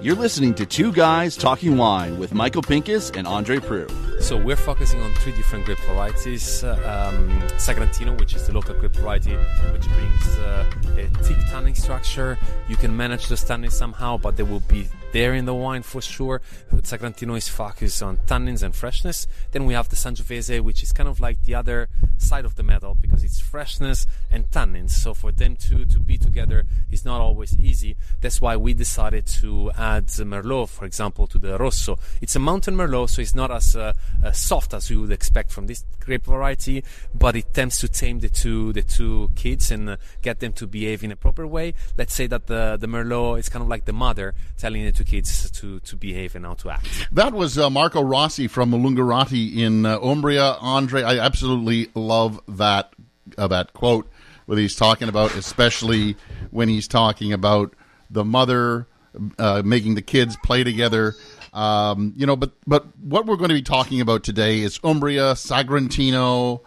You're listening to Two Guys Talking Wine with Michael Pinkus and Andre Prue. So we're focusing on 3 different grape varieties. Sagrantino, which is the local grape variety, which brings a thick tanning structure. You can manage the tannins somehow, but they will be there in the wine for sure. Sagrantino is focused on tannins and freshness. Then we have the Sangiovese, which is kind of like the other side of the medal because it's freshness and tannins. So for them to be together is not always easy. That's why we decided to add Merlot, for example, to the Rosso. It's a mountain Merlot, so it's not as soft as you would expect from this grape variety, but it tends to tame the two kids and get them to behave in a proper way. Let's say that the Merlot is kind of like the mother telling the two kids to behave and how to act. That was Marco Rossi from Lungherati in Umbria. Andre, I absolutely love that quote where he's talking about, especially when he's talking about the mother making the kids play together. But what we're going to be talking about today is Umbria, Sagrantino,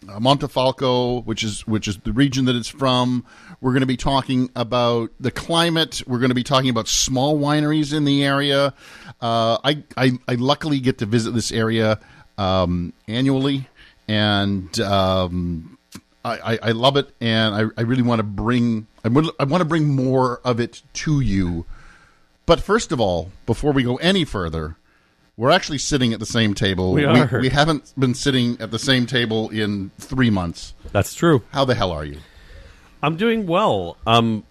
Montefalco, which is the region that it's from. We're going to be talking about the climate. We're going to be talking about small wineries in the area. I luckily get to visit this area annually, and I love it. And I really want to bring I want to bring more of it to you. But first of all, before we go any further, we're actually sitting at the same table. We are. We haven't been sitting at the same table in 3 months. That's true. How the hell are you? I'm doing well. I'm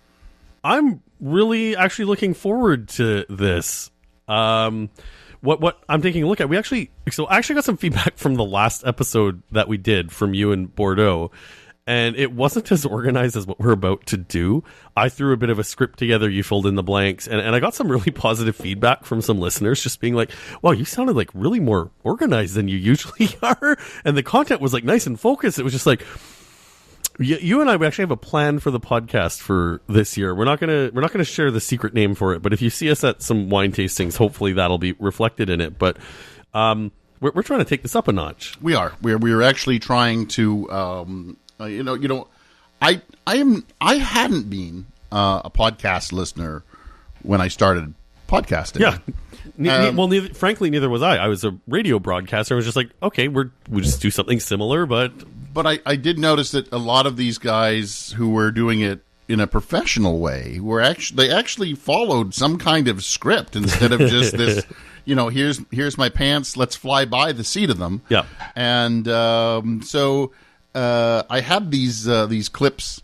really actually looking forward to this. What I'm taking a look at, I actually got some feedback from the last episode that we did from you in Bordeaux. And it wasn't as organized as what we're about to do. I threw a bit of a script together. You filled in the blanks. And I got some really positive feedback from some listeners just being like, wow, you sounded like really more organized than you usually are. And the content was like nice and focused. It was just like, you and I, we actually have a plan for the podcast for this year. We're not gonna share the secret name for it. But if you see us at some wine tastings, hopefully that'll be reflected in it. But we're trying to take this up a notch. We are. We're actually trying to... I hadn't been a podcast listener when I started podcasting. Yeah. Frankly, neither was I. I was a radio broadcaster. I was just like, okay, we just do something similar, but I did notice that a lot of these guys who were doing it in a professional way they actually followed some kind of script instead of just this. Here's my pants. Let's fly by the seat of them. Yeah, and so. I had these clips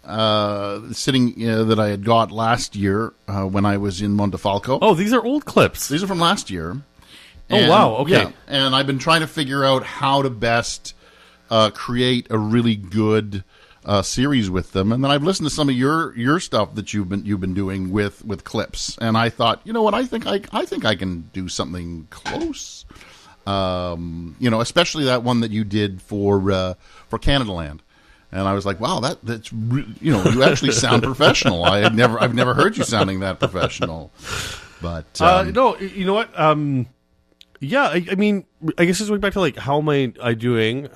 sitting that I had got last year when I was in Montefalco. Oh, these are old clips. These are from last year. Oh, wow. Okay. Yeah, and I've been trying to figure out how to best create a really good series with them. And then I've listened to some of your stuff that you've been doing with clips, and I thought, you know what, I think I can do something close. Especially that one that you did for Canada Land, and I was like, "Wow, that's you actually sound professional." I've never heard you sounding that professional. But no, you know what? Yeah, I mean, I guess just going back to like, how am I doing?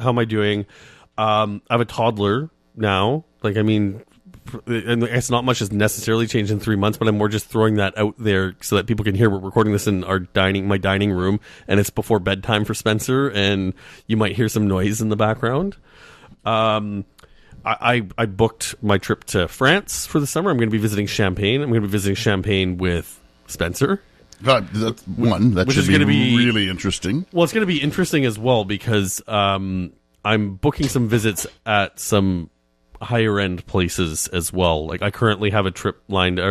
I have a toddler now. Like, I mean, and it's not much has necessarily changed in 3 months, but I'm more just throwing that out there so that people can hear. We're recording this in my dining room, and it's before bedtime for Spencer, and you might hear some noise in the background. I booked my trip to France for the summer. I'm going to be visiting Champagne. I'm going to be visiting Champagne with Spencer. That's one that should be really interesting. Well, it's going to be interesting as well because I'm booking some visits at some higher end places as well. Like, I currently have a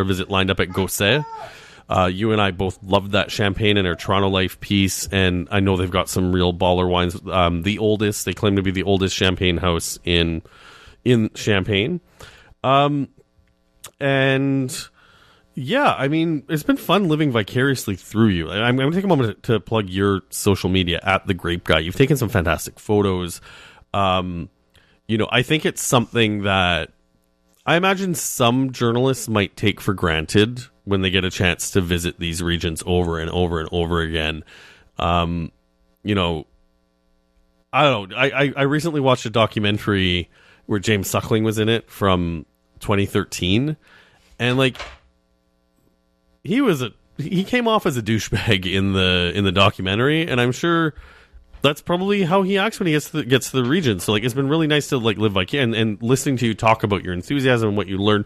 visit lined up at Gosset. You and I both loved that Champagne in our Toronto Life piece, and I know they've got some real baller wines. They claim to be the oldest champagne house in Champagne. And yeah, I mean, it's been fun living vicariously through you. I'm going to take a moment to plug your social media at The Grape Guy. You've taken some fantastic photos. I think it's something that I imagine some journalists might take for granted when they get a chance to visit these regions over and over and over again. I don't know. I recently watched a documentary where James Suckling was in it from 2013, and like he came off as a douchebag in the documentary, and I'm sure that's probably how he acts when he gets to the region. So like, it's been really nice to like live vicariously and listening to you talk about your enthusiasm and what you learned.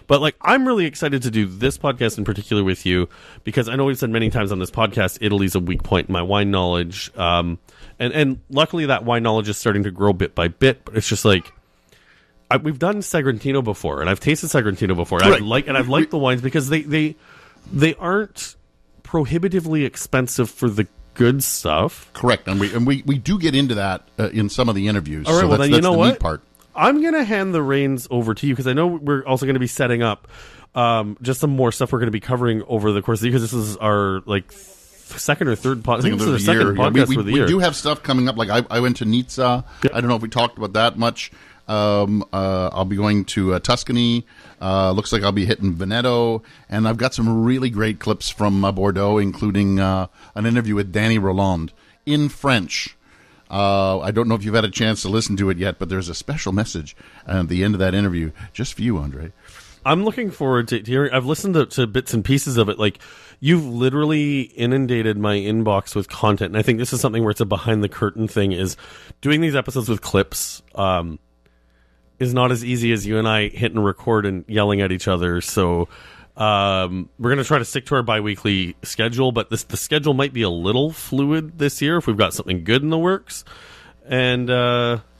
But like, I'm really excited to do this podcast in particular with you, because I know we've said many times on this podcast, Italy's a weak point in my wine knowledge. And luckily that wine knowledge is starting to grow bit by bit, but it's just like, we've done Sagrantino before, and I've tasted Sagrantino before. Right. I've liked the wines because they aren't prohibitively expensive for the good stuff. Correct, and we do get into that in some of the interviews. All right, so well that's, then you that's know the what? neat part. I'm gonna hand the reins over to you, because I know we're also going to be setting up just some more stuff we're going to be covering over the course of the year, because this is our like second or third podcast. I think this is our second podcast for the year. We do have stuff coming up. Like I went to Nizza. Yep. I don't know if we talked about that much. I'll be going to Tuscany. Looks like I'll be hitting Veneto, and I've got some really great clips from Bordeaux, including an interview with Danny Roland in French. I don't know if you've had a chance to listen to it yet, but there's a special message at the end of that interview just for you, Andre. I'm looking forward to hearing. I've listened to bits and pieces of it. Like, you've literally inundated my inbox with content, and I think this is something where it's a behind the curtain thing. Is doing these episodes with clips is not as easy as you and I hitting record and yelling at each other. So we're going to try to stick to our bi-weekly schedule, but the schedule might be a little fluid this year if we've got something good in the works. And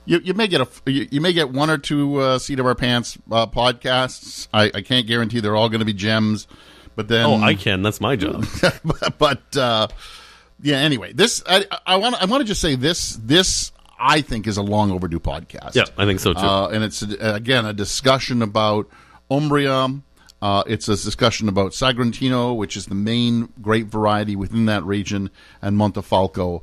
you may get one or two seat of our pants podcasts. I can't guarantee they're all going to be gems, but then I can. That's my job. but yeah. Anyway, this I want to just say this. I think is a long overdue podcast. Yeah, I think so too. And it's again a discussion about Umbria. It's a discussion about Sagrantino, which is the main grape variety within that region, and Montefalco,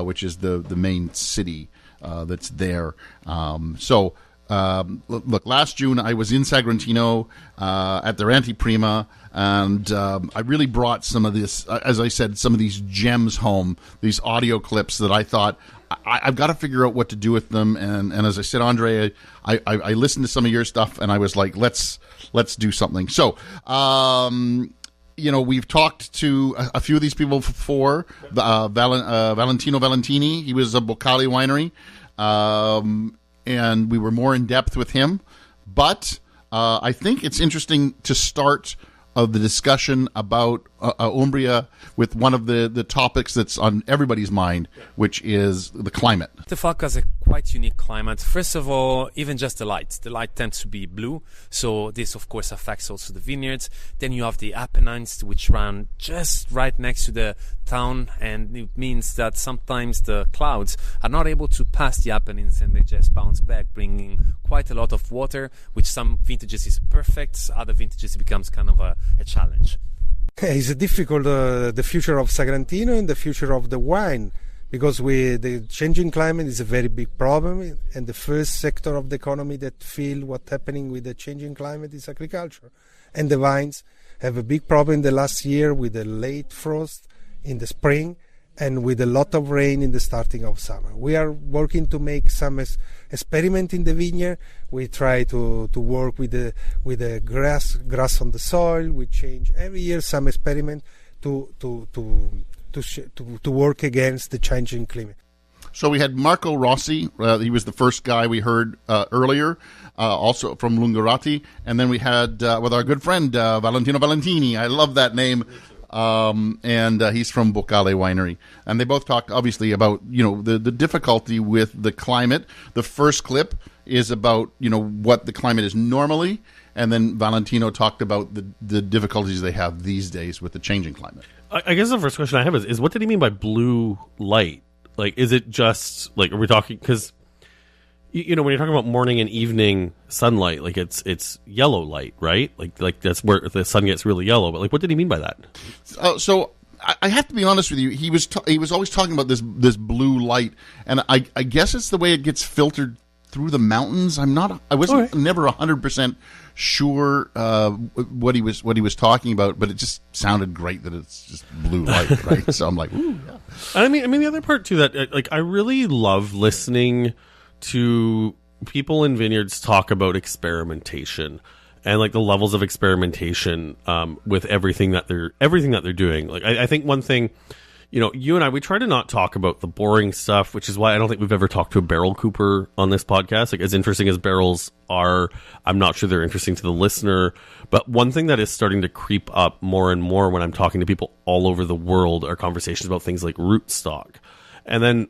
which is the main city that's there. Look, last June I was in Sagrantino at their Anteprima, and I really brought some of this, as I said, some of these gems home, these audio clips that I thought I've got to figure out what to do with them. And as I said, Andre, I listened to some of your stuff, and I was like, let's do something. So, we've talked to a few of these people before. Valentino Valentini, he was a Boccali winery, and we were more in depth with him. But I think it's interesting to start of the discussion about Umbria with one of the topics that's on everybody's mind, which is the climate. Montefalco has a quite unique climate. First of all, even just the light. The light tends to be blue, so this of course affects also the vineyards. Then you have the Apennines, which run just right next to the town, and it means that sometimes the clouds are not able to pass the Apennines and they just bounce back, bringing quite a lot of water, which some vintages is perfect, other vintages it becomes kind of a challenge. It's difficult, the future of Sagrantino and the future of the wine, because the changing climate is a very big problem, and the first sector of the economy that feel what's happening with the changing climate is agriculture. And the vines have a big problem the last year with the late frost in the spring and with a lot of rain in the starting of summer. We are working to make some experiment in the vineyard. We try to work with the grass on the soil. We change every year some experiment to work against the changing climate. So we had Marco Rossi. He was the first guy we heard earlier, also from Lungurati. And then we had with our good friend Valentino Valentini. I love that name. And he's from Boccali Winery. And they both talk, obviously, about, the difficulty with the climate. The first clip is about, what the climate is normally. And then Valentino talked about the difficulties they have these days with the changing climate. I guess the first question I have is what did he mean by blue light? Like, is it just, like, are we talking, because, when you're talking about morning and evening sunlight, like, it's yellow light, right? Like that's where the sun gets really yellow. But, like, what did he mean by that? So I have to be honest with you. He was always talking about this blue light, and I guess it's the way it gets filtered through the mountains. I wasn't never 100% sure what he was talking about, but it just sounded great that it's just blue light, right? So I'm like, ooh, yeah. I mean, the other part too that like I really love listening to people in vineyards talk about experimentation and like the levels of experimentation with everything that they're doing. Like I think one thing, you know, you and I, we try to not talk about the boring stuff, which is why I don't think we've ever talked to a barrel cooper on this podcast. Like, as interesting as barrels are, I'm not sure they're interesting to the listener. But one thing that is starting to creep up more and more when I'm talking to people all over the world are conversations about things like rootstock. And then,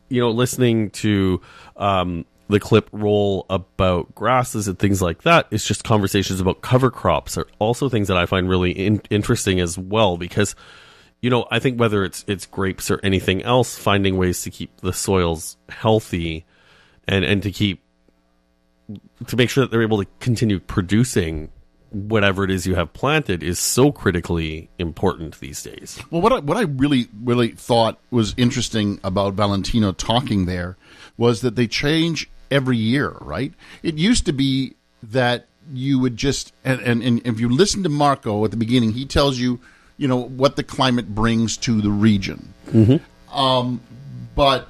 you know, listening to the clip roll about grasses and things like that is just conversations about cover crops are also things that I find really interesting as well, because you know, I think whether it's grapes or anything else, finding ways to keep the soils healthy and to make sure that they're able to continue producing whatever it is you have planted is so critically important these days. Well, what I really thought was interesting about Valentino talking there was that they change every year, right? It used to be that you would just and if you listen to Marco at the beginning, he tells you, you know, what the climate brings to the region. Mm-hmm. But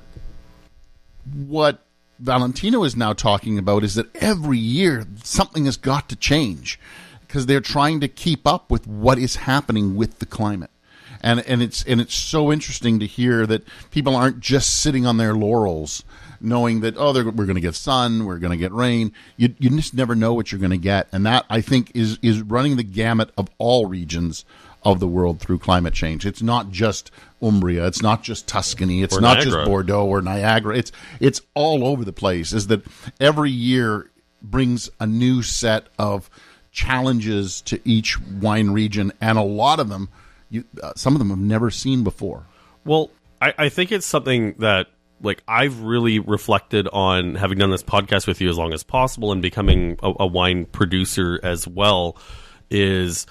what Valentino is now talking about is that every year something has got to change because they're trying to keep up with what is happening with the climate. And it's so interesting to hear that people aren't just sitting on their laurels knowing that, we're going to get sun, we're going to get rain. You just never know what you're going to get. And that, I think, is running the gamut of all regions of the world through climate change. It's not just Umbria, it's not just Tuscany, it's not just Bordeaux or Niagara. It's all over the place. Is that every year brings a new set of challenges to each wine region, and a lot of them, some of them have never seen before. Well, I think it's something that, like, I've really reflected on, having done this podcast with you as long as possible and becoming a wine producer as well, is,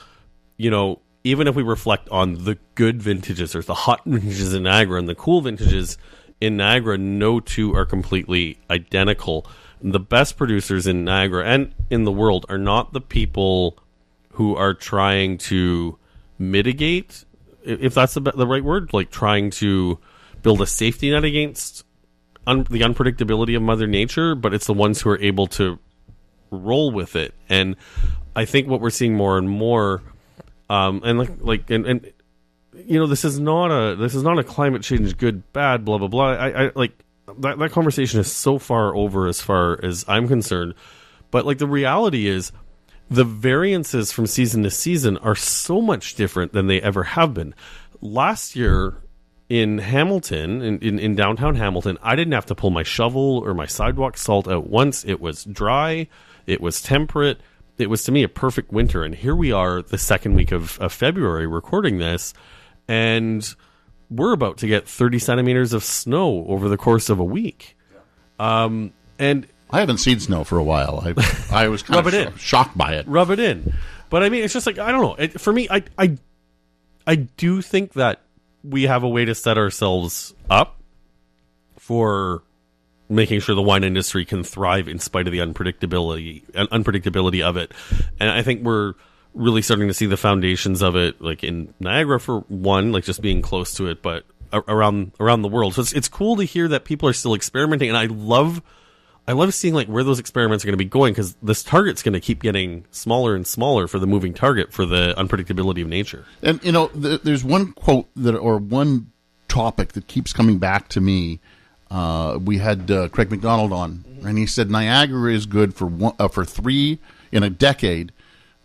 you know, even if we reflect on the good vintages or the hot vintages in Niagara and the cool vintages in Niagara, no two are completely identical. The best producers in Niagara and in the world are not the people who are trying to mitigate, if that's the right word, like trying to build a safety net against the unpredictability of Mother Nature, but it's the ones who are able to roll with it. And I think what we're seeing more and more, and you know, this is not a climate change good bad blah blah blah. I like that conversation is so far over as far as I'm concerned. But like, the reality is, the variances from season to season are so much different than they ever have been. Last year in Hamilton, in downtown Hamilton, I didn't have to pull my shovel or my sidewalk salt out once. It was dry, it was temperate. It was, to me, a perfect winter. And here we are the second week of February recording this, and we're about to get 30 centimeters of snow over the course of a week. And I haven't seen snow for a while. I was kind of shocked by it. Rub it in. But I mean, it's just like, I don't know. For me, I do think that we have a way to set ourselves up for making sure the wine industry can thrive in spite of the unpredictability of it. And I think we're really starting to see the foundations of it, like in Niagara for one, like just being close to it, but around the world. So it's cool to hear that people are still experimenting, and I love seeing like where those experiments are going to be going, because this target's going to keep getting smaller and smaller for the moving target for the unpredictability of nature. And you know, there's one quote or one topic that keeps coming back to me. We had Craig McDonald on, and he said Niagara is good for three in a decade.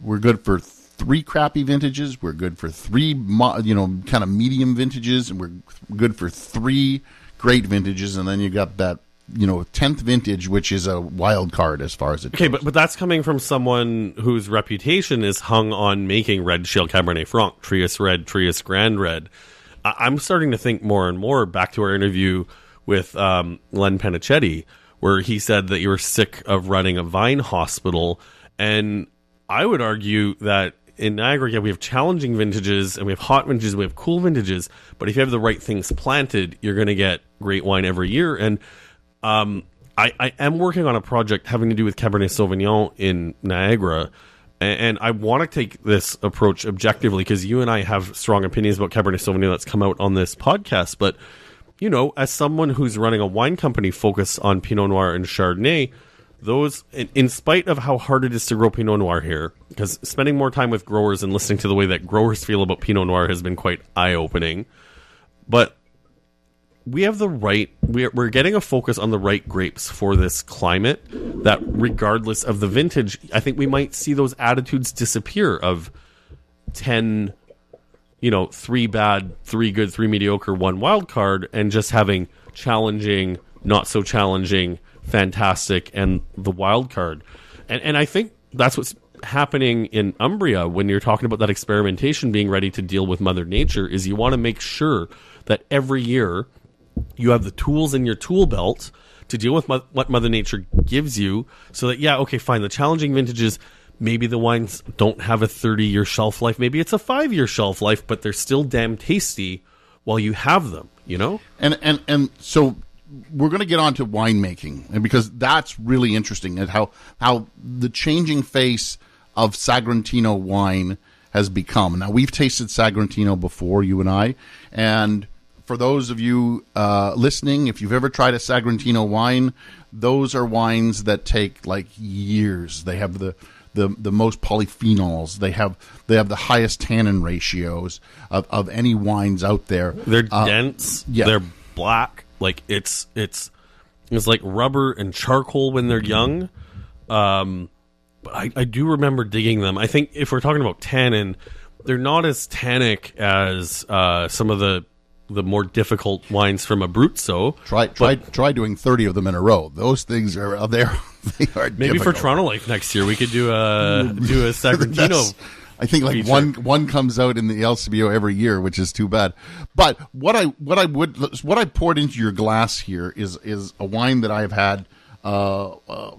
We're good for 3 crappy vintages. We're good for 3, kind of medium vintages, and we're good for 3 great vintages. And then you got that, 10th vintage, which is a wild card as far as it goes. Okay, but that's coming from someone whose reputation is hung on making red shale Cabernet Franc, Trius Red, Trius Grand Red. I'm starting to think more and more back to our interview with Len Panicetti, where he said that you were sick of running a vine hospital. And I would argue that in Niagara, we have challenging vintages, and we have hot vintages, we have cool vintages. But if you have the right things planted, you're going to get great wine every year. And I am working on a project having to do with Cabernet Sauvignon in Niagara, and I want to take this approach objectively because you and I have strong opinions about Cabernet Sauvignon that's come out on this podcast. But, you know, as someone who's running a wine company focused on Pinot Noir and Chardonnay, those, in spite of how hard it is to grow Pinot Noir here, because spending more time with growers and listening to the way that growers feel about Pinot Noir has been quite eye-opening. But we have the right, we're getting a focus on the right grapes for this climate that regardless of the vintage, I think we might see those attitudes disappear of 10, 3 bad, 3 good, 3 mediocre, 1 wild card, and just having challenging, not so challenging, fantastic, and the wild card. And I think that's what's happening in Umbria when you're talking about that experimentation being ready to deal with Mother Nature is you want to make sure that every year you have the tools in your tool belt to deal with what Mother Nature gives you so that, yeah, okay, fine, the challenging vintages, maybe the wines don't have a 30-year shelf life, maybe it's a 5-year shelf life, but they're still damn tasty while you have them, And so we're going to get on to winemaking, and because that's really interesting, and how the changing face of Sagrantino wine has become. Now, we've tasted Sagrantino before, you and I, and for those of you listening, if you've ever tried a Sagrantino wine, those are wines that take like years. They have the most polyphenols. They have the highest tannin ratios of any wines out there. They're dense. Yeah. They're black. Like it's like rubber and charcoal when they're young. But I do remember digging them. I think if we're talking about tannin, they're not as tannic as some of the more difficult wines from Abruzzo. Try doing 30 of them in a row. Those things are there. They are maybe difficult. For Toronto Life next year we could do a Sagrantino. I think like one comes out in the LCBO every year, which is too bad. But what I poured into your glass here is a wine that I have had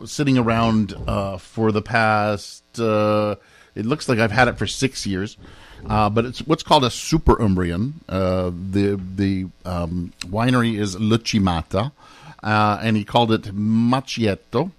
sitting around for the past. It looks like I've had it for 6 years. But it's what's called a Super Umbrian. The winery is Lucimata, and he called it Macchietto.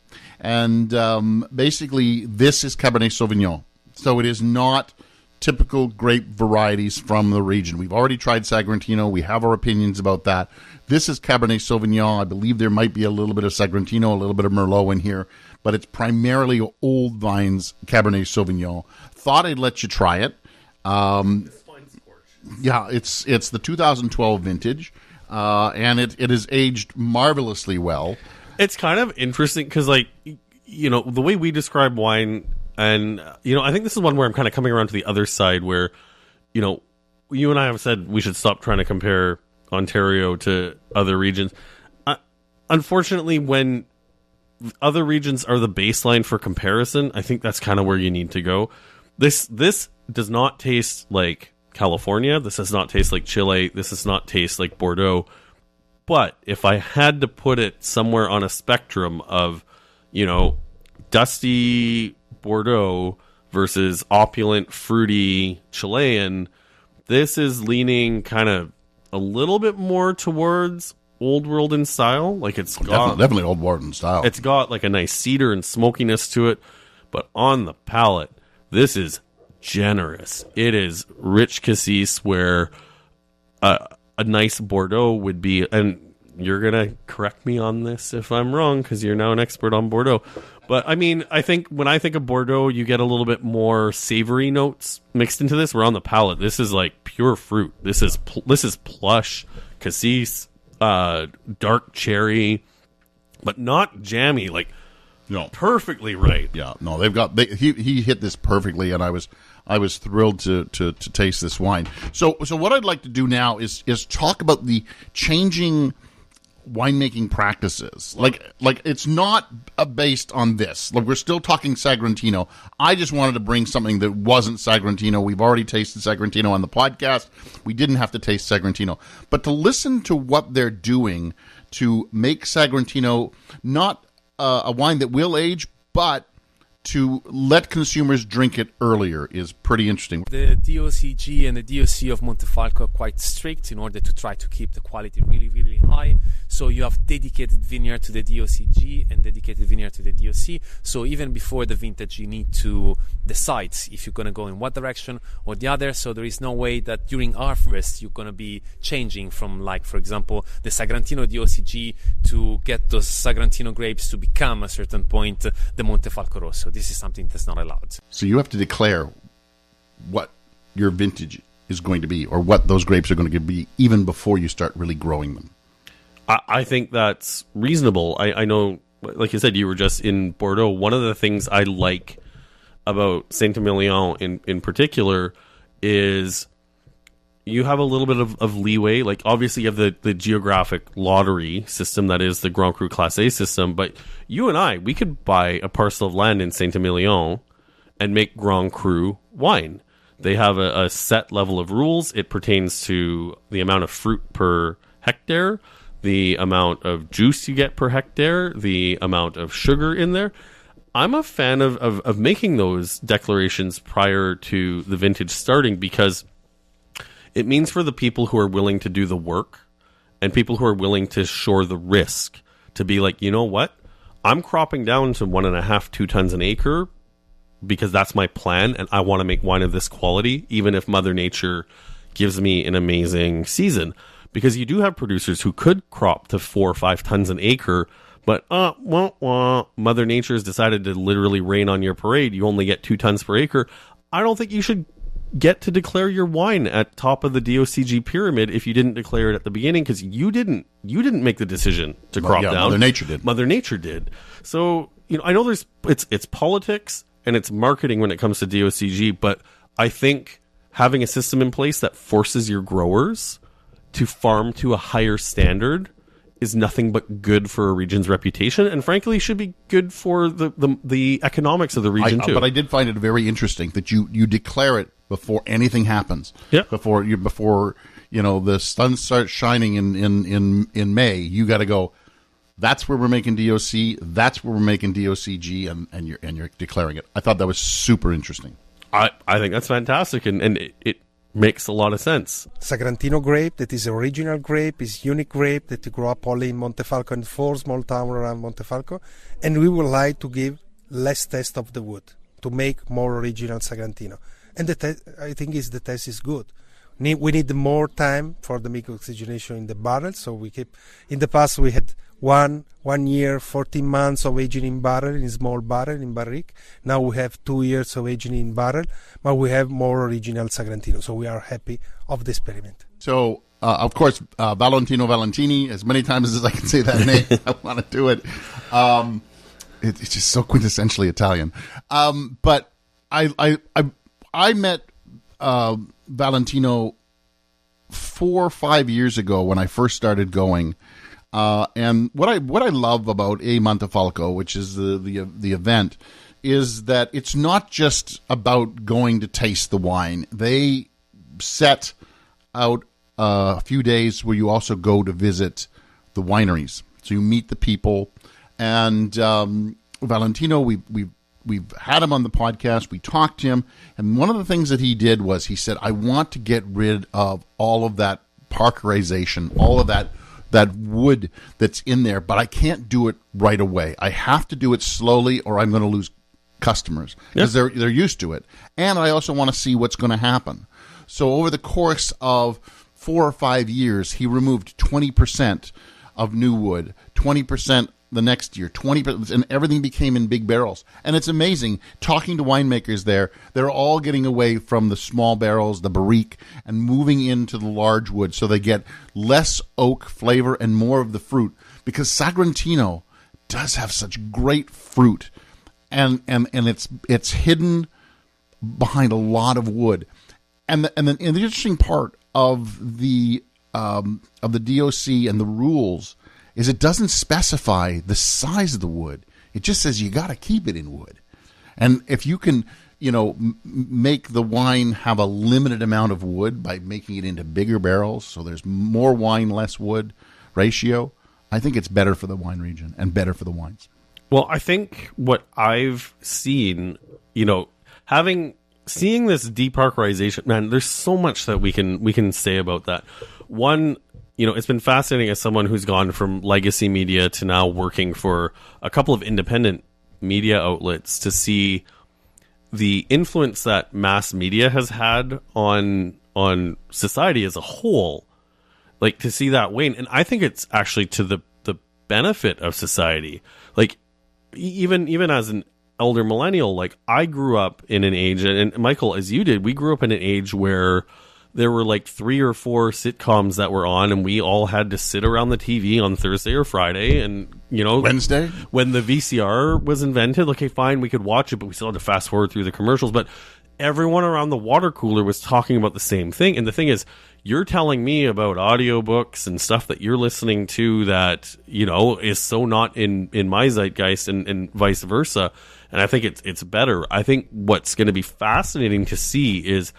And basically, this is Cabernet Sauvignon. So it is not typical grape varieties from the region. We've already tried Sagrantino. We have our opinions about that. This is Cabernet Sauvignon. I believe there might be a little bit of Sagrantino, a little bit of Merlot in here, but it's primarily old vines Cabernet Sauvignon. Thought I'd let you try it. Yeah, it's the 2012 vintage, and it is aged marvelously well. It's kind of interesting because, the way we describe wine, and I think this is one where I'm kind of coming around to the other side, where you and I have said we should stop trying to compare Ontario to other regions. Unfortunately, when other regions are the baseline for comparison, I think that's kind of where you need to go. This does not taste like California. This does not taste like Chile. This does not taste like Bordeaux. But if I had to put it somewhere on a spectrum of, dusty Bordeaux versus opulent, fruity Chilean, this is leaning kind of a little bit more towards Old World in style. Like it's got definitely Old World in style. It's got like a nice cedar and smokiness to it, but on the palate, this is generous. It is rich cassis where a nice Bordeaux would be, and you're going to correct me on this if I'm wrong because you're now an expert on Bordeaux. But I mean, I think when I think of Bordeaux, you get a little bit more savory notes mixed into this. We're on the palate. This is like pure fruit. This is plush, cassis, dark cherry, but not jammy. Like, no, perfectly right. Yeah, no, he hit this perfectly, and I was thrilled to taste this wine. So what I'd like to do now is talk about the changing winemaking practices. Like it's not based on this. Like we're still talking Sagrantino. I just wanted to bring something that wasn't Sagrantino. We've already tasted Sagrantino on the podcast. We didn't have to taste Sagrantino, but to listen to what they're doing to make Sagrantino not a wine that will age, but to let consumers drink it earlier is pretty interesting. The DOCG and the DOC of Montefalco are quite strict in order to try to keep the quality really, really high. So you have dedicated vineyard to the DOCG and dedicated vineyard to the DOC. So even before the vintage, you need to decide if you're going to go in one direction or the other. So there is no way that during harvest you're going to be changing from, like, for example, the Sagrantino DOCG to get those Sagrantino grapes to become, at a certain point, the Montefalco Rosso. This is something that's not allowed. So you have to declare what your vintage is going to be, or what those grapes are going to be, even before you start really growing them. I think that's reasonable. I know, like you said, you were just in Bordeaux. One of the things I like about Saint-Emilion in particular is you have a little bit of leeway. Like, obviously you have the geographic lottery system that is the Grand Cru Class A system, but you and I, we could buy a parcel of land in Saint-Emilion and make Grand Cru wine. They have a set level of rules. It pertains to the amount of fruit per hectare, the amount of juice you get per hectare, the amount of sugar in there. I'm a fan of making those declarations prior to the vintage starting, because it means for the people who are willing to do the work and people who are willing to shore the risk to be like, you know what? I'm cropping down to 1.5, 2 tons an acre because that's my plan, and I want to make wine of this quality, even if Mother Nature gives me an amazing season. Because you do have producers who could crop to 4 or 5 tons an acre, but Mother Nature has decided to literally rain on your parade. You only get 2 tons per acre. I don't think you should get to declare your wine at top of the DOCG pyramid if you didn't declare it at the beginning, because you didn't make the decision to crop down. Mother Nature did. Mother Nature did. So, I know it's politics and it's marketing when it comes to DOCG, but I think having a system in place that forces your growers to farm to a higher standard is nothing but good for a region's reputation, and frankly should be good for the economics of the region too. But I did find it very interesting that you declare it before anything happens. Yeah. Before the sun starts shining in May, you got to go, that's where we're making DOC, that's where we're making DOCG, and you're declaring it. I thought that was super interesting. I think that's fantastic, and it makes a lot of sense. Sagrantino grape, that is original grape, is unique grape that grow up only in Montefalco and 4 small towns around Montefalco, and we would like to give less taste of the wood to make more original Sagrantino. And I think the taste is good. We need more time for the milk oxygenation in the barrel, so we keep. In the past, we had one year, 14 months of aging in barrel, in small barrel, in barrique. Now we have 2 years of aging in barrel, but we have more original Sagrantino, so we are happy of the experiment. So, of course, Valentino Valentini, as many times as I can say that name, I want to do it. It's just so quintessentially Italian. But I met Valentino 4 or 5 years ago when I first started going. And what I love about A Montefalco, which is the event, is that it's not just about going to taste the wine. They set out a few days where you also go to visit the wineries. So you meet the people. And Valentino, we've had him on the podcast. We talked to him. And one of the things that he did was he said, I want to get rid of all of that parkerization, all of that wood that's in there, but I can't do it right away. I have to do it slowly or I'm going to lose customers because they're used to it. And I also want to see what's going to happen. So over the course of 4 or 5 years, he removed 20% of new wood, 20% the next year, 20%, and everything became in big barrels. And it's amazing talking to winemakers there. They're all getting away from the small barrels, the barrique, and moving into the large wood so they get less oak flavor and more of the fruit. Because Sagrantino does have such great fruit, and it's hidden behind a lot of wood. And the interesting part of the DOC and the rules is it doesn't specify the size of the wood. It just says you got to keep it in wood. And if you can, make the wine have a limited amount of wood by making it into bigger barrels, so there's more wine, less wood ratio, I think it's better for the wine region and better for the wines. Well, I think what I've seen, seeing this de-Parkerization, man, there's so much that we can say about that. One, it's been fascinating as someone who's gone from legacy media to now working for a couple of independent media outlets to see the influence that mass media has had on society as a whole, like to see that wane. And I think it's actually to the benefit of society. Like even as an elder millennial, like I grew up in an age, and Michael, as you did, we grew up in an age where there were like 3 or 4 sitcoms that were on, and we all had to sit around the TV on Thursday or Friday, and Wednesday, when the VCR was invented, okay, fine, we could watch it, but we still had to fast forward through the commercials. But everyone around the water cooler was talking about the same thing. And the thing is, you're telling me about audiobooks and stuff that you're listening to that, is so not in my zeitgeist, and vice versa. And I think it's better. I think what's going to be fascinating to see is,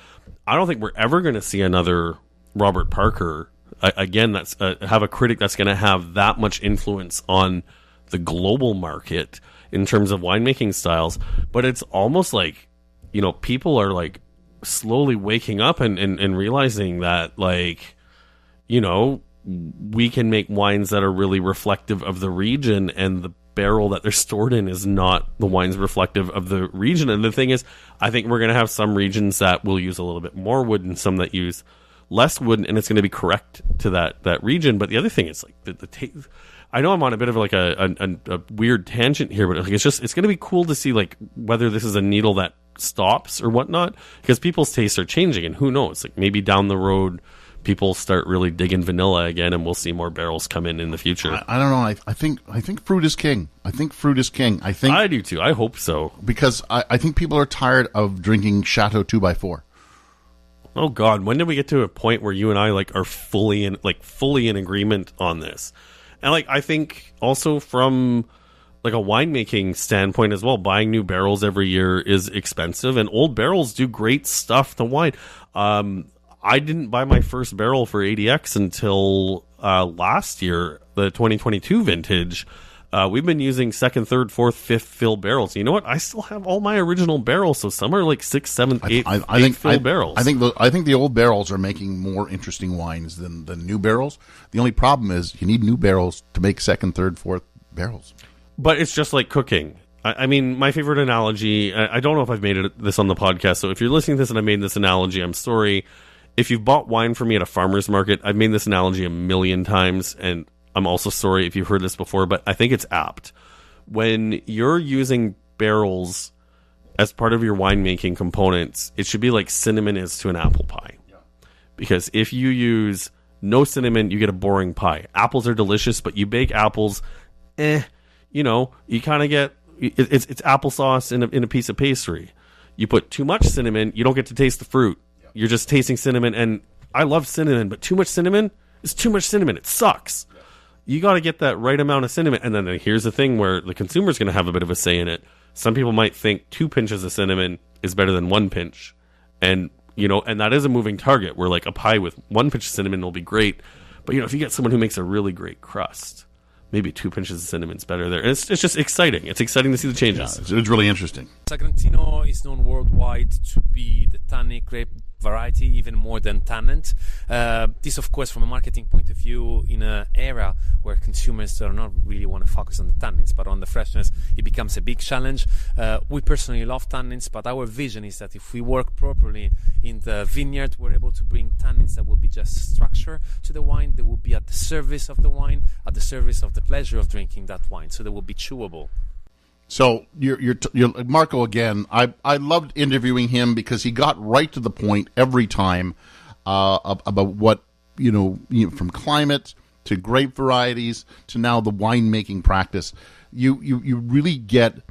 I don't think we're ever going to see another Robert Parker again. That's have a critic that's going to have that much influence on the global market in terms of winemaking styles. But it's almost like, people are like slowly waking up and realizing that, like, we can make wines that are really reflective of the region, and the barrel that they're stored in is not the wines reflective of the region. And the thing is, I think we're going to have some regions that will use a little bit more wood and some that use less wood, and it's going to be correct to that region. But the other thing is, like, the taste. I know I'm on a bit of like a weird tangent here, but like, it's going to be cool to see, like, whether this is a needle that stops or whatnot, because people's tastes are changing, and who knows, like, maybe down the road people start really digging vanilla again, and we'll see more barrels come in the future. I don't know. I think fruit is king. I do too. I hope so, because I think people are tired of drinking Chateau 2x4. Oh God, when did we get to a point where you and I are fully in agreement on this? And like, I think also from like a winemaking standpoint as well, buying new barrels every year is expensive, and old barrels do great stuff to wine. I didn't buy my first barrel for ADX until last year, the 2022 vintage. We've been using 2nd, 3rd, 4th, 5th fill barrels. You know what? I still have all my original barrels, so some are like 6th, 7th, 8th fill barrels. I think the old barrels are making more interesting wines than the new barrels. The only problem is you need new barrels to make 2nd, 3rd, 4th barrels. But it's just like cooking. I mean, my favorite analogy, I don't know if I've made this on the podcast, so if you're listening to this and I made this analogy, I'm sorry. If you've bought wine from me at a farmer's market, I've made this analogy a million times, and I'm also sorry if you've heard this before, but I think it's apt. When you're using barrels as part of your winemaking components, it should be like cinnamon is to an apple pie. Yeah. Because if you use no cinnamon, you get a boring pie. Apples are delicious, but you bake apples, you kind of get, it's applesauce in a piece of pastry. You put too much cinnamon, you don't get to taste the fruit. You're just tasting cinnamon, and I love cinnamon, but too much cinnamon is too much cinnamon. It sucks. You got to get that right amount of cinnamon. And then here's the thing where the consumer's going to have a bit of a say in it. Some people might think 2 pinches of cinnamon is better than 1 pinch. And, and that is a moving target where like a pie with 1 pinch of cinnamon will be great. But, if you get someone who makes a really great crust, maybe 2 pinches of cinnamon is better there. And it's just exciting. It's exciting to see the changes. Yeah, it's really interesting. Sagrantino is known worldwide to be the tannic grape variety, even more than tannant. This, of course, from a marketing point of view, in an era where consumers do not really want to focus on the tannins, but on the freshness, it becomes a big challenge. We personally love tannins, but our vision is that if we work properly in the vineyard, we're able to bring tannins that will be just structure to the wine. They will be at the service of the wine, at the service of the pleasure of drinking that wine. So they will be chewable. So you're Marco again. I loved interviewing him because he got right to the point every time about what from climate to grape varieties to now the winemaking practice. You really get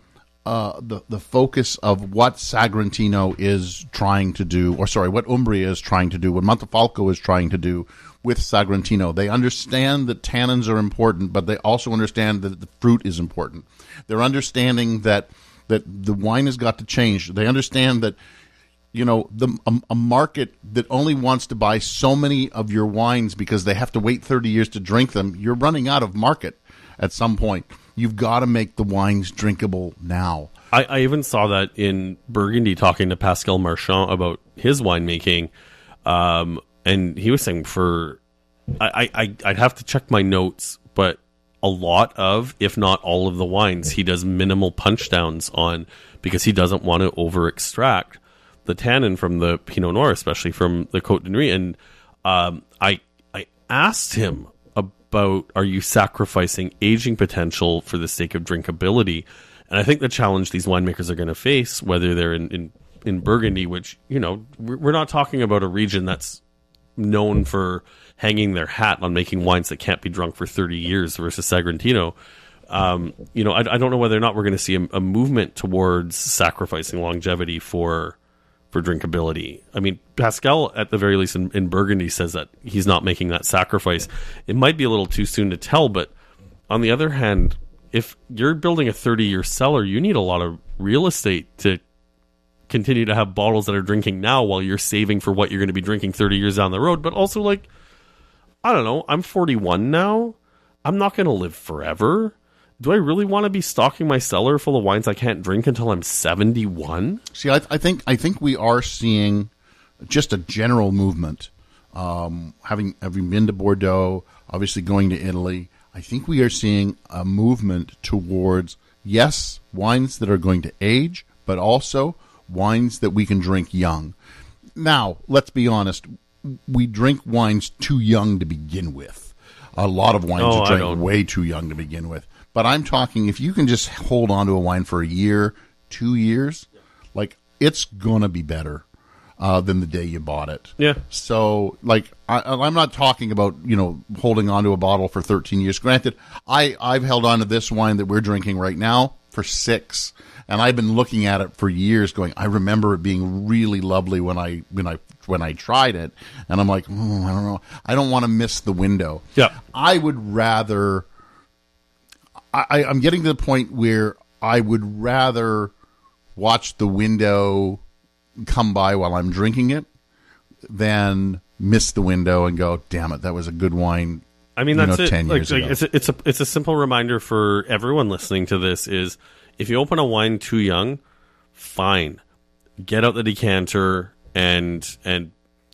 the focus of what Sagrantino is trying to do, what Umbria is trying to do, what Montefalco is trying to do with Sagrantino. They understand that tannins are important, but they also understand that the fruit is important. They're understanding that the wine has got to change. They understand that a market that only wants to buy so many of your wines because they have to wait 30 years to drink them, you're running out of market at some point. You've got to make the wines drinkable now. I even saw that in Burgundy, talking to Pascal Marchand about his winemaking, and he was saying I'd have to check my notes, but a lot of, if not all of the wines, he does minimal punch downs on, because he doesn't want to over extract the tannin from the Pinot Noir, especially from the Côte de Nuit. And I asked him about, are you sacrificing aging potential for the sake of drinkability? And I think the challenge these winemakers are going to face, whether they're in Burgundy, which, you know, we're not talking about a region that's known for hanging their hat on making wines that can't be drunk for 30 years versus Sagrantino. You know, I don't know whether or not we're going to see a movement towards sacrificing longevity for drinkability. I mean, Pascal, at the very least in Burgundy, says that he's not making that sacrifice. It might be a little too soon to tell, but on the other hand, if you're building a 30-year cellar, you need a lot of real estate to continue to have bottles that are drinking now while you're saving for what you're going to be drinking 30 years down the road. But also, like, I don't know, I'm 41 now. I'm not going to live forever. Do I really want to be stocking my cellar full of wines I can't drink until I'm 71? See, I think we are seeing just a general movement. Having been to Bordeaux, obviously going to Italy, I think we are seeing a movement towards, yes, wines that are going to age, but also wines that we can drink young. Now, let's be honest, we drink wines too young to begin with. A lot of wines are drank way too young to begin with. But I'm talking, if you can just hold on to a wine for a year, 2 years, like, it's going to be better than the day you bought it. Yeah. So, like, I'm not talking about, you know, holding on to a bottle for 13 years. Granted, I've held on to this wine that we're drinking right now for 6, and I've been looking at it for years going, I remember it being really lovely when I tried it, and I'm like, I don't know. I don't want to miss the window. Yeah. I would rather... I'm getting to the point where I would rather watch the window come by while I'm drinking it than miss the window and go, damn it, that was a good wine. I mean, that's 10 years ago. It's a simple reminder for everyone listening to this is, if you open a wine too young, fine. Get out the decanter and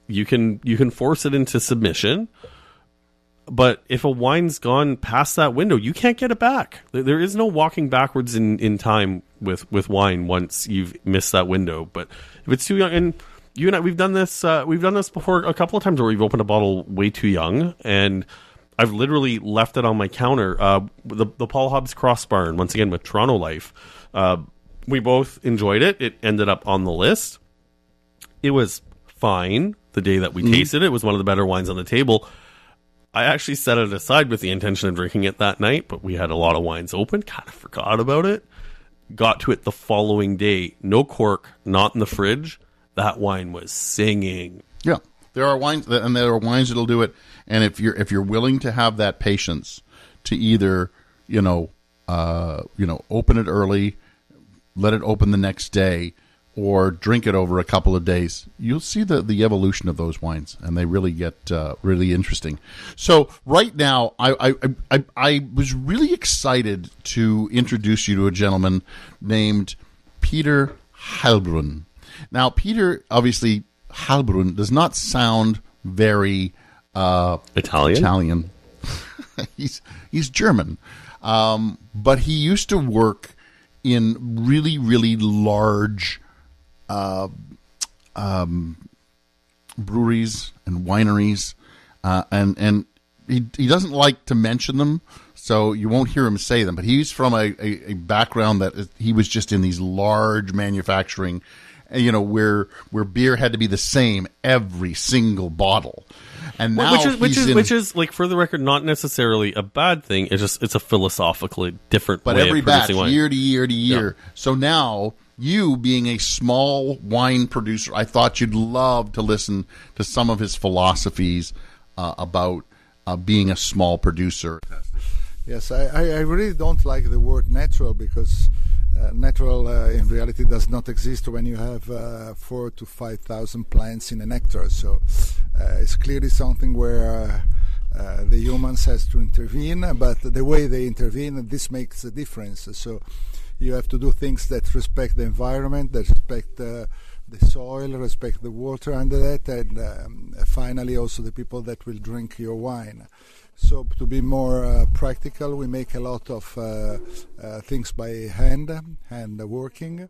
you can force it into submission. But if a wine's gone past that window, you can't get it back. There is no walking backwards in time with wine once you've missed that window. But if it's too young, and you and I, we've done this before a couple of times where we've opened a bottle way too young, and I've literally left it on my counter. The Paul Hobbs Crossbarn, once again with Toronto Life, we both enjoyed it. It ended up on the list. It was fine the day that we tasted it. It was one of the better wines on the table. I actually set it aside with the intention of drinking it that night, but we had a lot of wines open, kind of forgot about it. Got to it the following day, no cork, not in the fridge. That wine was singing. Yeah, there are wines, and there are wines that'll do it. And if you're willing to have that patience to either open it early, let it open the next day, or drink it over a couple of days, you'll see the evolution of those wines, and they really get really interesting. So right now, I was really excited to introduce you to a gentleman named Peter Heilbrunn. Now, Peter, obviously, Heilbrunn does not sound very Italian. He's German, but he used to work in really, really large breweries and wineries, and he doesn't like to mention them, so you won't hear him say them. But he's from a background that he was just in these large manufacturing, where beer had to be the same every single bottle. And now which is like, for the record, not necessarily a bad thing. It's a philosophically different way every of producing batch, wine. year to year to year. Yeah. So now, you being a small wine producer, I thought you'd love to listen to some of his philosophies about being a small producer. Yes, I really don't like the word natural, because natural in reality does not exist when you have 4,000 to 5,000 plants in an hectare. So it's clearly something where the humans has to intervene, but the way they intervene, this makes a difference. So you have to do things that respect the environment, that respect the soil, respect the water under that, and finally also the people that will drink your wine. So to be more practical, we make a lot of things by hand working,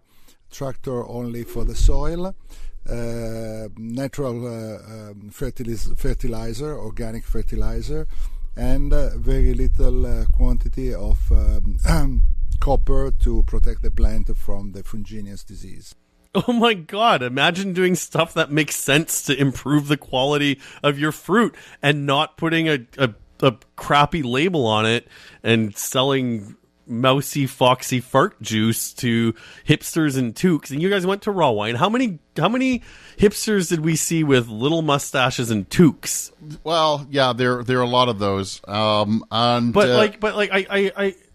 tractor only for the soil, natural fertilizer, organic fertilizer, and very little quantity of copper to protect the plant from the funginous disease. Oh my God, imagine doing stuff that makes sense to improve the quality of your fruit and not putting a crappy label on it and selling mousy, foxy fart juice to hipsters and toques. And you guys went to Raw Wine. How many hipsters did we see with little mustaches and toques? Well, yeah, there are a lot of those. I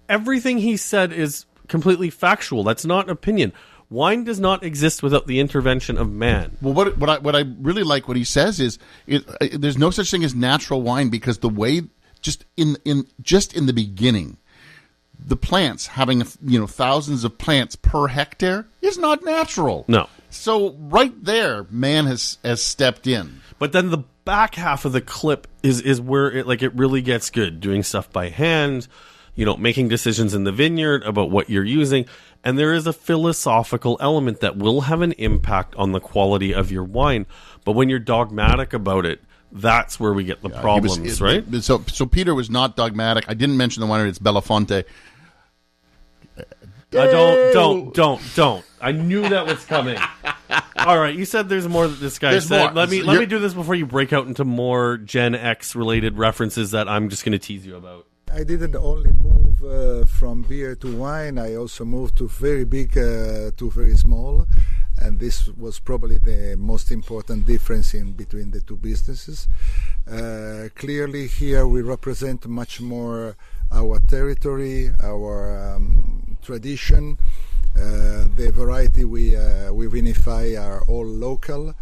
everything he said is completely factual. That's not opinion. Wine does not exist without the intervention of man. Well, what I really like what he says is there's no such thing as natural wine, because the way just in the beginning, the plants having thousands of plants per hectare is not natural. No. So right there, man has stepped in. But then the back half of the clip is where it really gets good. Doing stuff by hand, making decisions in the vineyard about what you're using. And there is a philosophical element that will have an impact on the quality of your wine. But when you're dogmatic about it, that's where we get the problems, right? So Peter was not dogmatic. I didn't mention the winery. It's Belafonte. Don't. I knew that was coming. All right, you said there's more that this guy said. Let me do this before you break out into more Gen X related references that I'm just going to tease you about. I didn't only move from beer to wine, I also moved to very big to very small, and this was probably the most important difference in between the two businesses. Clearly here we represent much more our territory, our tradition. The variety we vinify are all local,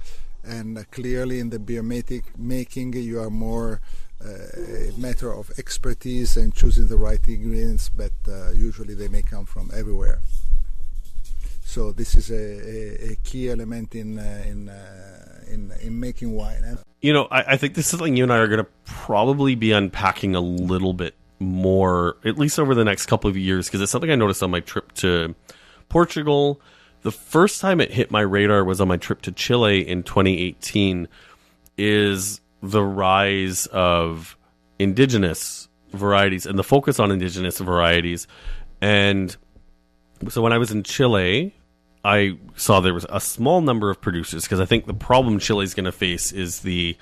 and clearly in the beer making you are more a matter of expertise and choosing the right ingredients, but usually they may come from everywhere. So this is a key element in making wine. I think this is something you and I are going to probably be unpacking a little bit more, at least over the next couple of years, because it's something I noticed on my trip to Portugal. The first time it hit my radar was on my trip to Chile in 2018, is the rise of indigenous varieties and the focus on indigenous varieties. And so when I was in Chile, I saw there was a small number of producers, because I think the problem Chile's going to face is the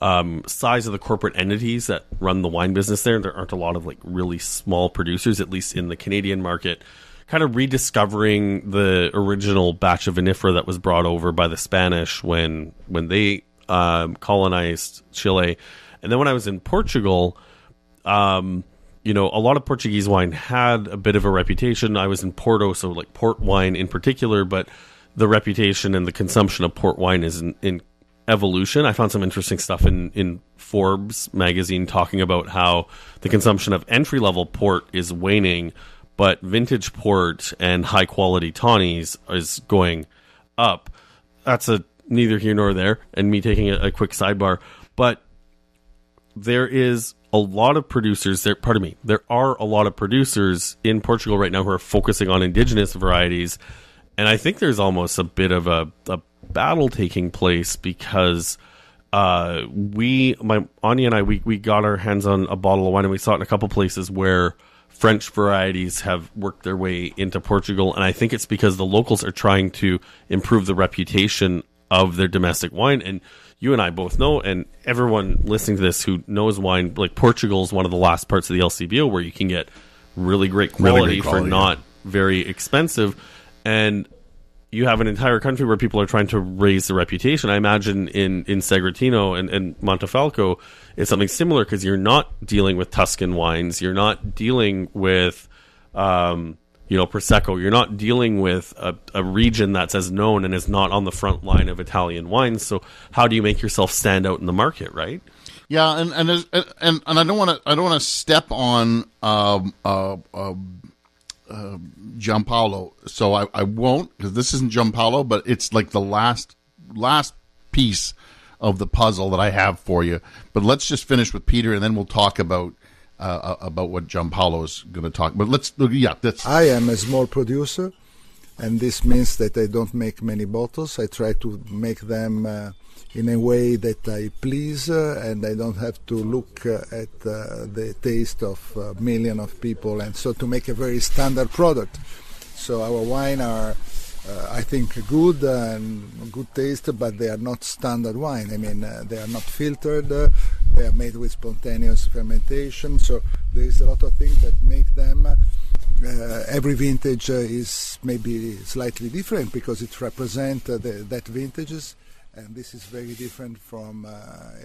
size of the corporate entities that run the wine business there. There aren't a lot of really small producers, at least in the Canadian market, kind of rediscovering the original batch of vinifera that was brought over by the Spanish when they colonized Chile. And then when I was in Portugal, a lot of Portuguese wine had a bit of a reputation. I was in Porto, so port wine in particular, but the reputation and the consumption of port wine is in evolution. I found some interesting stuff in Forbes magazine talking about how the consumption of entry-level port is waning, but vintage port and high-quality tawnies is going up. That's neither here nor there, and me taking a quick sidebar. But there is a lot of producers there. There are a lot of producers in Portugal right now who are focusing on indigenous varieties, and I think there's almost a bit of a battle taking place, because Anya and I, we got our hands on a bottle of wine, and we saw it in a couple places where French varieties have worked their way into Portugal, and I think it's because the locals are trying to improve the reputation of their domestic wine. And you and I both know, and everyone listening to this who knows wine, Portugal is one of the last parts of the LCBO where you can get really great quality, for not very expensive. And you have an entire country where people are trying to raise the reputation. I imagine in Segretino and Montefalco, it's something similar, because you're not dealing with Tuscan wines. You're not dealing with, Prosecco. You're not dealing with a region that's as known and is not on the front line of Italian wines. So how do you make yourself stand out in the market, right? Yeah, and I don't want to step on Giampaolo, so I won't, because this isn't Giampaolo, but it's like the last piece of the puzzle that I have for you. But let's just finish with Peter, and then we'll talk about what Giampaolo is going to talk. But I am a small producer, and this means that I don't make many bottles. I try to make them in a way that I please, and I don't have to look at the taste of millions of people, and so to make a very standard product. So our wine are, I think, good and good taste, but they are not standard wine. I mean, they are not filtered. They are made with spontaneous fermentation. So there is a lot of things that make them. Every vintage is maybe slightly different because it represents that vintages. And this is very different from a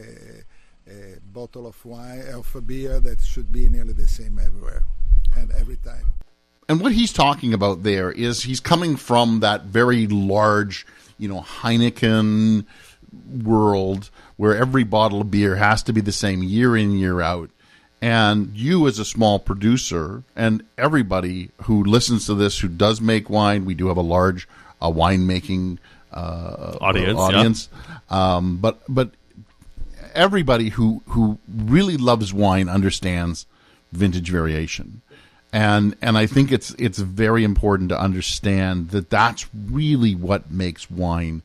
bottle of wine, of a beer that should be nearly the same everywhere and every time. And what he's talking about there is he's coming from that very large, Heineken world where every bottle of beer has to be the same year in, year out. And you as a small producer, and everybody who listens to this who does make wine, we do have a large winemaking audience. Yeah. But everybody who really loves wine understands vintage variation, and I think it's very important to understand that that's really what makes wine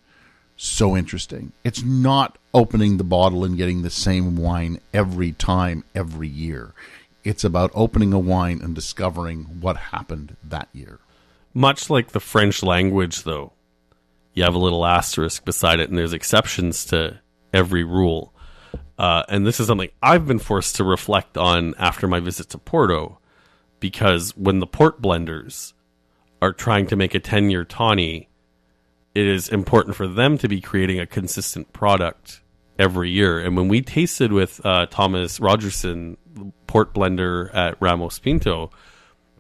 so interesting. It's not opening the bottle and getting the same wine every time, every year. It's about opening a wine and discovering what happened that year. Much like the French language, though. You have a little asterisk beside it, and there's exceptions to every rule. And this is something I've been forced to reflect on after my visit to Porto, because when the port blenders are trying to make a 10-year tawny, it is important for them to be creating a consistent product every year. And when we tasted with Thomas Rogerson, the port blender at Ramos Pinto,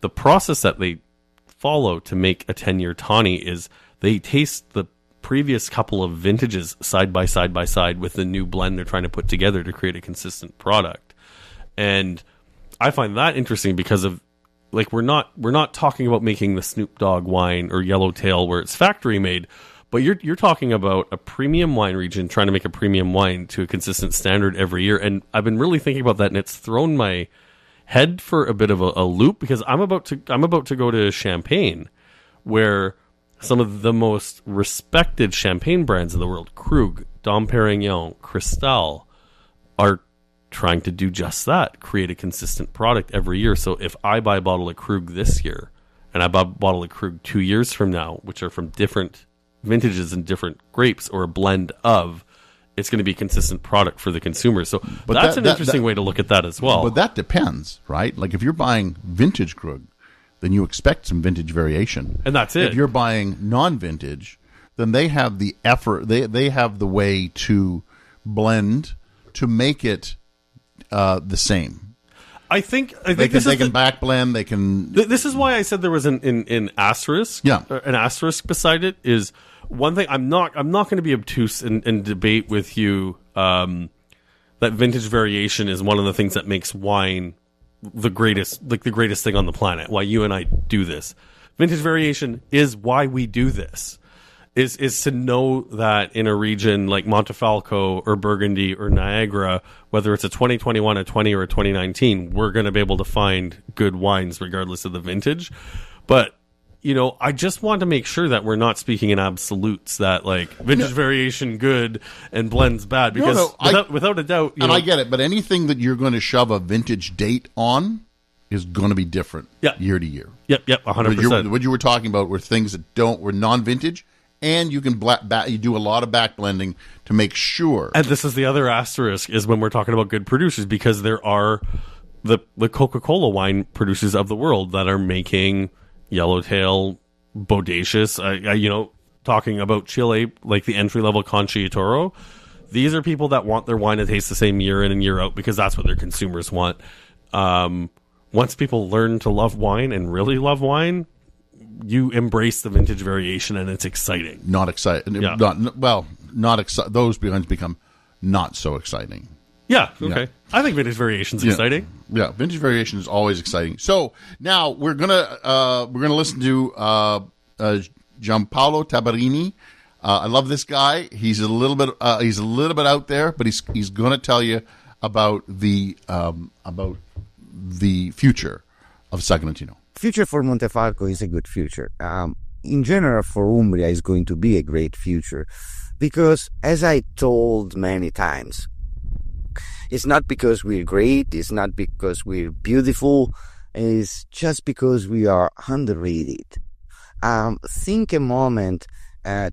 the process that they follow to make a 10-year tawny is they taste the previous couple of vintages side by side with the new blend they're trying to put together to create a consistent product. And I find that interesting because of, like, we're not talking about making the Snoop Dogg wine or Yellowtail where it's factory made, but you're talking about a premium wine region trying to make a premium wine to a consistent standard every year. And I've been really thinking about that, and it's thrown my head for a bit of a loop, because I'm about to go to Champagne, where some of the most respected champagne brands in the world, Krug, Dom Perignon, Cristal, are trying to do just that, create a consistent product every year. So if I buy a bottle of Krug this year, and I buy a bottle of Krug 2 years from now, which are from different vintages and different grapes, or a blend of, it's going to be a consistent product for the consumer. So but that's an interesting way to look at that as well. But that depends, right? Like if you're buying vintage Krug, then you expect some vintage variation. And that's it. If you're buying non-vintage, then they have the effort, they have the way to blend to make it the same. I think they can back blend. They can. This is why I said there was an asterisk. Yeah, an asterisk beside it is one thing. I'm not going to be obtuse and debate with you that vintage variation is one of the things that makes wine the greatest thing on the planet. Why you and I do this. Vintage variation is why we do this. Is to know that in a region like Montefalco or Burgundy or Niagara, whether it's a 2021, a 20, or a 2019, we're going to be able to find good wines regardless of the vintage. But, I just want to make sure that we're not speaking in absolutes, that like vintage variation good and blends bad, because without a doubt, I get it, but anything that you're going to shove a vintage date on is going to be different year to year. Yep, 100%. What you were talking about were things that were non-vintage. And you can you do a lot of back blending to make sure. And this is the other asterisk, is when we're talking about good producers, because there are the Coca-Cola wine producers of the world that are making Yellowtail, Bodacious, talking about Chile, like the entry-level Conchitoro. These are people that want their wine to taste the same year in and year out, because that's what their consumers want. Once people learn to love wine and really love wine, you embrace the vintage variation, and it's exciting. Not exciting. Yeah. Not exciting. Those become not so exciting. Yeah, okay. I think vintage variation's exciting. Yeah, vintage variation is always exciting. So now we're gonna listen to Giampaolo Tabarini. I love this guy. He's a little bit out there, but he's gonna tell you about the future of Sagrantino. Future for Montefalco is a good future. In general, for Umbria, is going to be a great future because, as I told many times, it's not because we're great, it's not because we're beautiful, it's just because we are underrated. Think a moment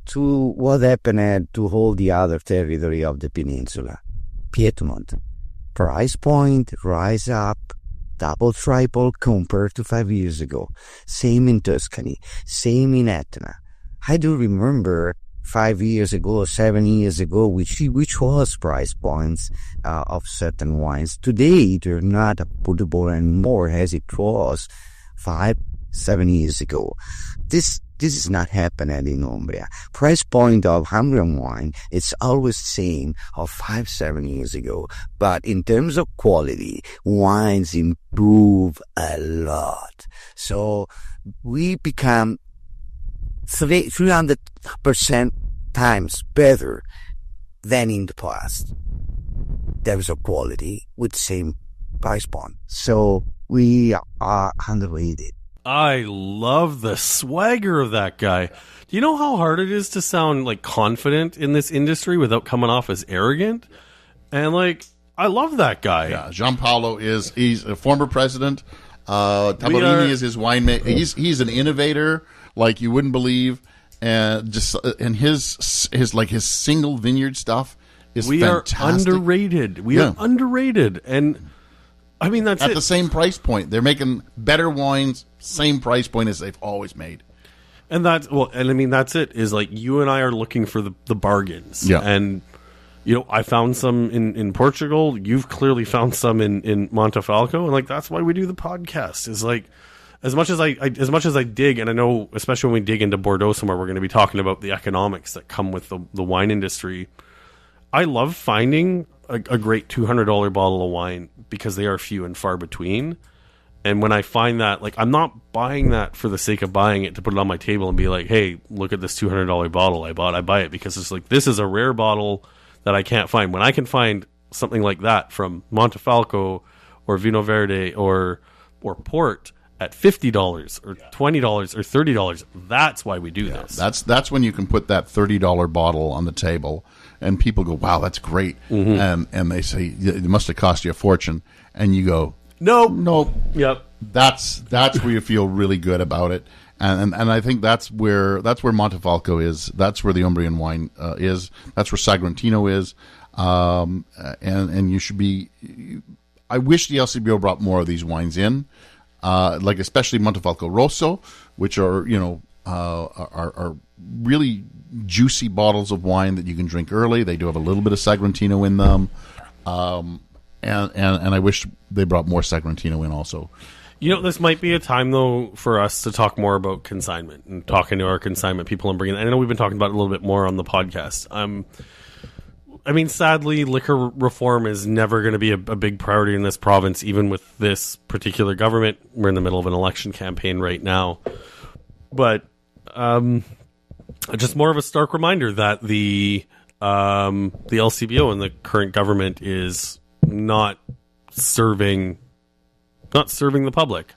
to what happened to all the other territory of the peninsula. Piedmont. Price point, rise up, double, triple compared to 5 years ago. Same in Tuscany, same in Etna. I do remember 5 years ago, 7 years ago, which was price points of certain wines. Today, they're not affordable anymore as it was 5-7 years ago. This is not happening in Umbria. Price point of Umbrian wine, it's always the same of 5-7 years ago. But in terms of quality, wines improve a lot. So we become 300% times better than in the past. There's a quality with the same price point. So we are underrated. I love the swagger of that guy. Do you know how hard it is to sound like confident in this industry without coming off as arrogant? And like, I love that guy. Yeah, Giampaolo he's a former president. Tabarini is his winemaker. He's an innovator like you wouldn't believe, and his single vineyard stuff is fantastic. Are underrated. We are underrated, and I mean that's at the same price point. They're making better wines, same price point as they've always made. And that's I mean that's it. Is like you and I are looking for the bargains. Yeah. And you know, I found some in Portugal. You've clearly found some in Montefalco, and like that's why we do the podcast. Is like as much as I dig, and I know especially when we dig into Bordeaux somewhere, we're going to be talking about the economics that come with the wine industry. I love finding a great $200 bottle of wine because they are few and far between. And when I find that, like, I'm not buying that for the sake of buying it to put it on my table and be like, hey, look at this $200 bottle I bought. I buy it because it's like, this is a rare bottle that I can't find. When I can find something like that from Montefalco or Vino Verde or Port at $50 or $20 or $30, that's why we do this. That's when you can put that $30 bottle on the table and people go, wow, that's great. Mm-hmm. And they say, it must have cost you a fortune. And you go, Nope. Yep. That's where you feel really good about it. And I think that's where Montefalco is. That's where the Umbrian wine is. That's where Sagrantino is. And you should be. I wish the LCBO brought more of these wines in, like especially Montefalco Rosso, which are are really juicy bottles of wine that you can drink early. They do have a little bit of Sagrantino in them, and I wish they brought more Sagrantino in also. You know, this might be a time, though, for us to talk more about consignment and talking to our consignment people and bringing. I know we've been talking about it a little bit more on the podcast. I mean, sadly, liquor reform is never going to be a big priority in this province, even with this particular government. We're in the middle of an election campaign right now. But just more of a stark reminder that the LCBO and the current government is not serving the public.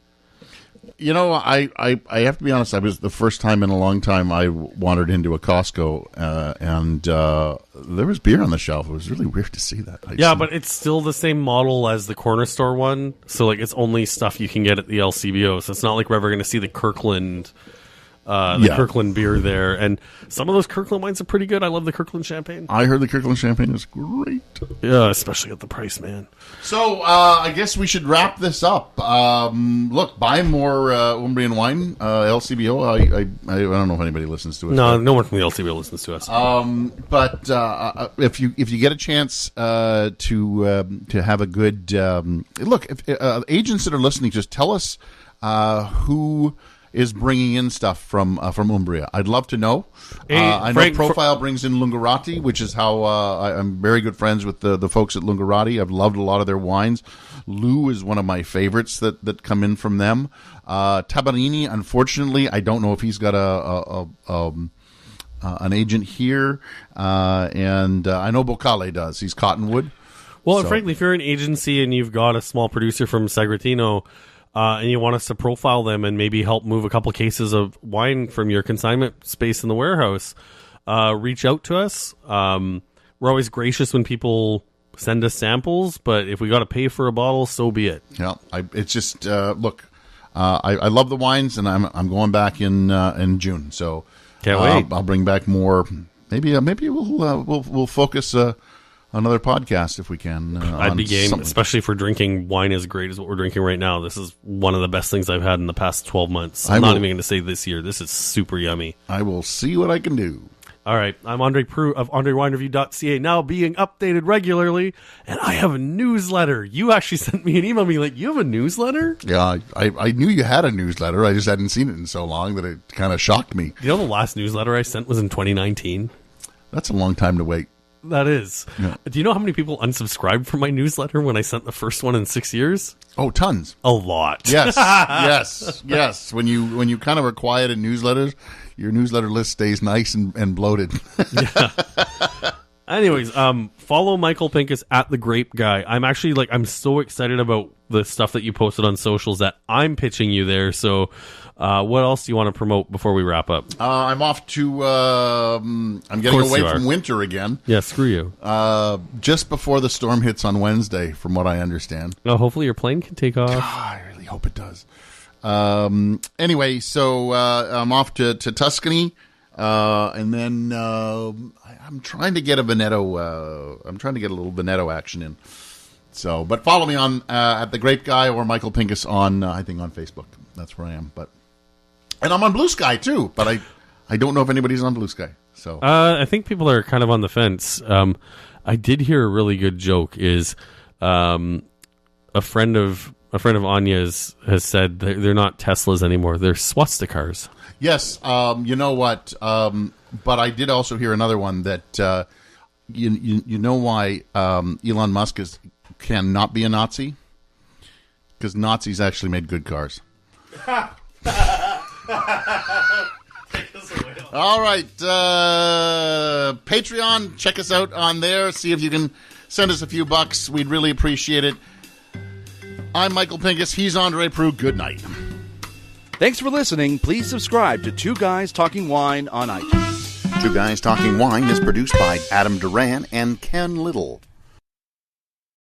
You know, I have to be honest. I was the first time in a long time I wandered into a Costco and there was beer on the shelf. It was really weird to see that. But it's still the same model as the corner store one. So like, it's only stuff you can get at the LCBO. So it's not like we're ever going to see the Kirkland. Kirkland beer there, and some of those Kirkland wines are pretty good. I love the Kirkland champagne. I heard the Kirkland champagne is great. Yeah, especially at the price, man. So I guess we should wrap this up. Look, buy more Umbrian wine, LCBO. I don't know if anybody listens to us. No one from the LCBO listens to us. But if you get a chance to have a good look, if agents that are listening, just tell us who. is bringing in stuff from Umbria. I'd love to know. Hey, I know Frank, Profile brings in Lungarati, which is how I'm very good friends with the folks at Lungarati. I've loved a lot of their wines. Lou is one of my favorites that come in from them. Tabarini, unfortunately, I don't know if he's got an agent here, and I know Bocale does. He's Cottonwood. Well, and frankly, if you're an agency and you've got a small producer from Segretino, and you want us to profile them and maybe help move a couple cases of wine from your consignment space in the warehouse, reach out to us. We're always gracious when people send us samples, but if we got to pay for a bottle, so be it. Yeah, it's just look. I love the wines, and I'm going back in June, so can't wait. I'll bring back more. Maybe we'll focus another podcast if we can. I'd be game, especially for drinking wine as great as what we're drinking right now. This is one of the best things I've had in the past 12 months. I'm not even going to say this year. This is super yummy. I will see what I can do. All right, I'm Andre Prue of AndreWineReview.ca, now being updated regularly, and I have a newsletter. You actually sent me an email being like, you have a newsletter? Yeah, I knew you had a newsletter. I just hadn't seen it in so long that it kind of shocked me. You know the last newsletter I sent was in 2019? That's a long time to wait. That is. Yeah. Do you know how many people unsubscribed from my newsletter when I sent the first one in 6 years? Oh, tons. A lot. Yes, yes. When you kind of are quiet in newsletters, your newsletter list stays nice and bloated. Yeah. Anyways, follow Michael Pinkus at The Grape Guy. I'm so excited about the stuff that you posted on socials that I'm pitching you there. So, what else do you want to promote before we wrap up? I'm off to, I'm getting away from winter again. Yeah, screw you. Just before the storm hits on Wednesday, from what I understand. Well, hopefully your plane can take off. I really hope it does. Anyway, so I'm off to Tuscany, and then I'm trying to get a Veneto. I'm trying to get a little Veneto action in. So, but follow me on at The Grape Guy or Michael Pinkus on I think on Facebook. That's where I am. And I'm on Blue Sky too. But I don't know if anybody's on Blue Sky. So I think people are kind of on the fence. I did hear a really good joke. Is a friend of Anya's has said they're not Teslas anymore. They're swastikars. Yes. You know what? But I did also hear another one that you know why Elon Musk cannot be a Nazi? Because Nazis actually made good cars. All right. Patreon, check us out on there. See if you can send us a few bucks. We'd really appreciate it. I'm Michael Pinkus. He's Andre Prue. Good night. Thanks for listening. Please subscribe to Two Guys Talking Wine on iTunes. Two Guys Talking Wine is produced by Adam Duran and Ken Little.